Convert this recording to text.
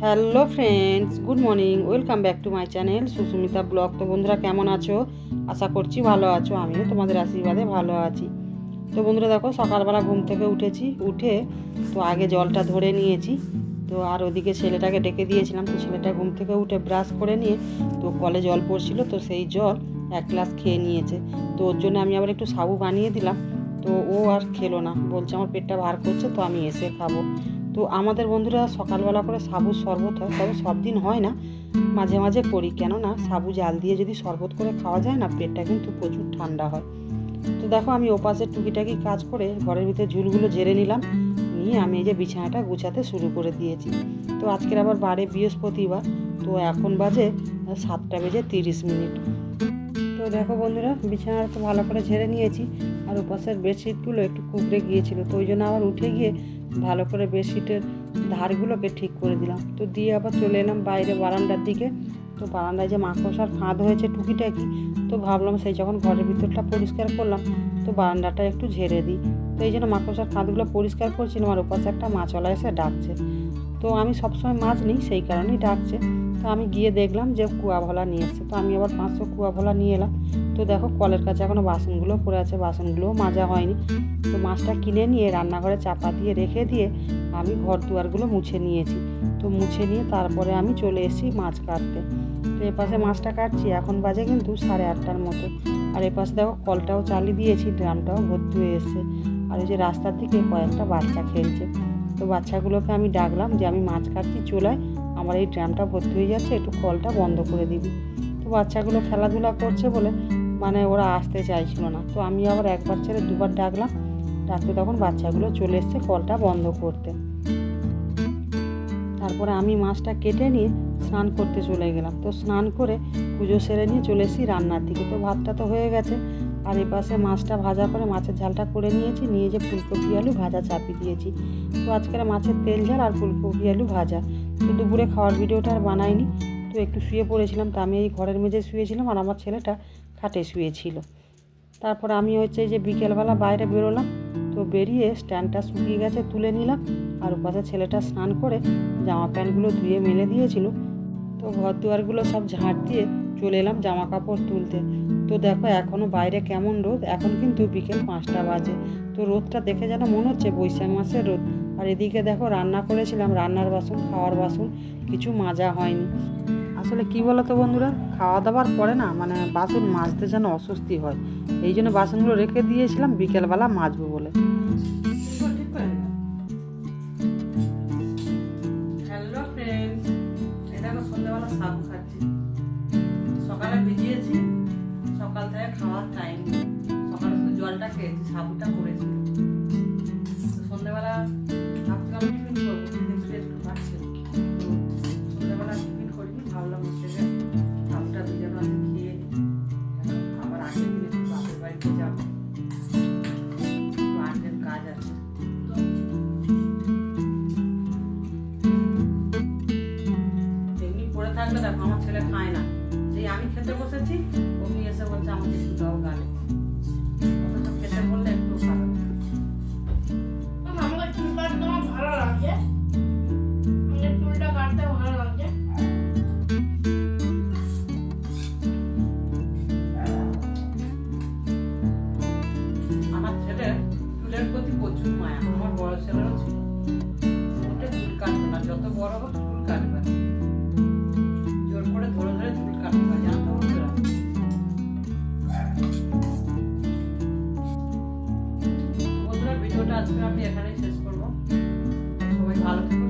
Hello friends, good morning. Welcome back to my channel Sushmita vlog. তো বন্ধুরা কেমন আছো? আশা করছি ভালো আছো। আমিও তোমাদের আশীর্বাদে ভালো আছি। তো বন্ধুরা দেখো, সকালবেলা ঘুম থেকে উঠে তো আগে জলটা ধরে নিয়েছি। তো আর ওদিকে ছেলেটাকে ডেকে দিয়েছিলাম। তো ছেলেটা ঘুম থেকে উঠে ব্রাশ করে নিয়ে তো কলে জল পড়ছিল, তো সেই জল এক গ্লাস খেয়ে নিয়েছে। তো ওর জন্য আমি আবার একটু সাবু বানিয়ে দিলাম। তো ও আর খেলো না, বলছে আমার পেটটা ভার করছে, তো আমি এসে খাবো। তো আমাদের বন্ধুরা সকালবেলা করে সাবুর শরবত হয়, তবে সব দিন হয় না, মাঝে মাঝে করি। কেননা সাবু জাল দিয়ে যদি শরবত করে খাওয়া যায় না, পেটটা কিন্তু প্রচুর ঠান্ডা হয়। তো দেখো, আমি ওপাশের টুকিটাকি কাজ করে ঘরের ভিতরে ঝুলগুলো ঝেড়ে নিলাম, নিয়ে আমি এই যে বিছানাটা গুছাতে শুরু করে দিয়েছি। তো আজকের আবার বারে বৃহস্পতিবার। তো এখন বাজে 7:30। তো দেখো বন্ধুরা, বিছানাটা তো ভালো করে ঝেড়ে নিয়েছি, আর ওপাশের বেডশিটগুলো একটু কুঁকড়ে গিয়েছিল, তো ওই জন্য আবার উঠে গিয়ে ভালো করে বেডশিটের ধারগুলোকে ঠিক করে দিলাম। তো দিয়ে আবার চলে এলাম বাইরে বারান্দার দিকে। তো বারান্দায় যে মাকড়সার ফাঁদ হয়েছে টুকিটাকি, তো ভাবলাম সেই যখন ঘরের ভিতরটা পরিষ্কার করলাম, তো বারান্দাটা একটু ঝেড়ে দিই। তো এই জন্য মাকড়সার ফাঁদগুলো পরিষ্কার করছিলাম, আর ওপাশে একটা মাছওয়ালা এসে ডাকছে। তো আমি সবসময় মাছ নিই, সেই কারণেই ডাকছে। তো আমি গিয়ে দেখলাম যে কুয়া ভোলা নিয়ে এসছে। তো আমি আবার 500 কুয়া ভোলা নিয়ে এলাম। তো দেখো, কলের কাছে এখনও বাসনগুলো পড়ে আছে, বাসনগুলোও মাজা হয়নি। তো মাছটা কিনে নিয়ে রান্নাঘরে চাপা দিয়ে রেখে দিয়ে আমি ঘর দুয়ারগুলো মুছে নিয়েছি। তো মুছে নিয়ে তারপরে আমি চলে এসেছি মাছ কাটতে। তো এপাশে মাছটা কাটছি, এখন বাজে কিন্তু 8:30 মতো। আর এপাশে দেখো, কলটাও চালিয়ে দিয়েছি, ড্রামটাও ভর্তি হয়ে এসছে। আর এই যে রাস্তার দিকে কয়েকটা বাচ্চা খেলছে। তো বাচ্চাগুলোকে আমি ডাকলাম যে আমি মাছ কাটছি, চলায়, আমার এই ড্রামটা ভর্তি হয়ে যাচ্ছে, একটু কলটা বন্ধ করে দিবি। তো বাচ্চাগুলো খেলাধুলা করছে বলে ওরা আসতে চাইছিল না। তো আমি আবার একবার ছেড়ে দুবার ডাকলাম, ডাকতে তখন বাচ্চাগুলো চলে এসছে কলটা বন্ধ করতে। তারপরে আমি মাছটা কেটে নিয়ে স্নান করতে চলে গেলাম। তো স্নান করে পুজো সেরে নিয়ে চলে এসেছি রান্নার দিকে। তো ভাতটা তো হয়ে গেছে, আর এই পাশে মাছটা ভাজা করে মাছের ঝালটা করে নিয়েছি, নিয়ে যে ফুলকপি আলু ভাজা চাপিয়ে দিয়েছি। তো আজকের মাছের তেল ঝাল আর ফুলকপি আলু ভাজা। তো দুপুরে খাওয়ার ভিডিওটা আর বানাইনি, তো একটু শুয়ে পড়েছিলাম। তো আমি এই ঘরের মেঝে শুয়েছিলাম, আর আমার ছেলেটা খাটে শুয়েছিল। তারপর আমি এই যে বিকেলবেলা বাইরে বেরোলাম। তো বেরিয়ে স্ট্যান্ডটা শুকিয়ে গেছে, তুলে নিলাম। আর ওপাশে ছেলেটা স্নান করে জামা প্যান্টগুলো ধুয়ে মেলে দিয়েছিল। তো ঘর দুয়ারগুলো সব ঝাঁট দিয়ে চলে এলাম জামা কাপড় তুলতে। তো দেখো, এখনও বাইরে কেমন রোদ, এখন কিন্তু বিকেল 5টা বাজে। তো রোদটা দেখে যেন মনে হচ্ছে বৈশাখ মাসের রোদ। আর এদিকে দেখো, রান্না করেছিলাম, রান্নার বাসন খাওয়ার বাসন কিছু মাজা হয়নি। আসলে কি বলো তো বন্ধুরা, খাওয়া দাওয়ার পরে না বাসন মাজতে যেন অস্বস্তি হয়। এই জন্য বাসনগুলো রেখে দিয়েছিলাম বিকেলবেলা মাজবো বলে। হ্যালো ফ্রেন্ডস, এটা আমি সন্ধ্যাবেলা সাবু খাচ্ছি। সকালে ভিজিয়েছি, সকাল থেকে খাওয়ার টাইম, সকালে শুধু জলটা খেয়েছি, সাবুটা করেছি। সন্ধ্যাবেলা ভাবছিলাম টিফিন করবো, কিন্তু একটু খাচ্ছি। সন্ধ্যাবেলা টিফিন করিনি, ভাবলাম সাবুটা ভিজানো আছে, খেয়ে আবার আগের দিন একটু বাপের বাড়িতে যাবো, আর্জেন্ট কাজ আছে। এমনি পড়ে থাকলে দেখো, আমার ছেলে খায় না। যেই আমি খেতে বসেছি, অমনি এসে বলছে আমাকে একটু দাও গালে। অথচ খেতে বললে একটু খাবে না। আমাকে চুল কাটতে আমার ভালো লাগছে, আমাকে চুলটা কাটতে ভালো লাগছে। আমার ছেলে চুলের প্রতি প্রচুর মায়া, আমার বড় ছেলেরও ছিল। ওটা চুল কাটবে না, যত বড় হোক চুল কাটবে, জোর করে ধরে ধরে চুল কাটবে, জানতো বন্ধুরা। বন্ধুরা, ভিডিওটা আজকে আমি এখানেই শেষ করবো। সবাই ভালো থেকো।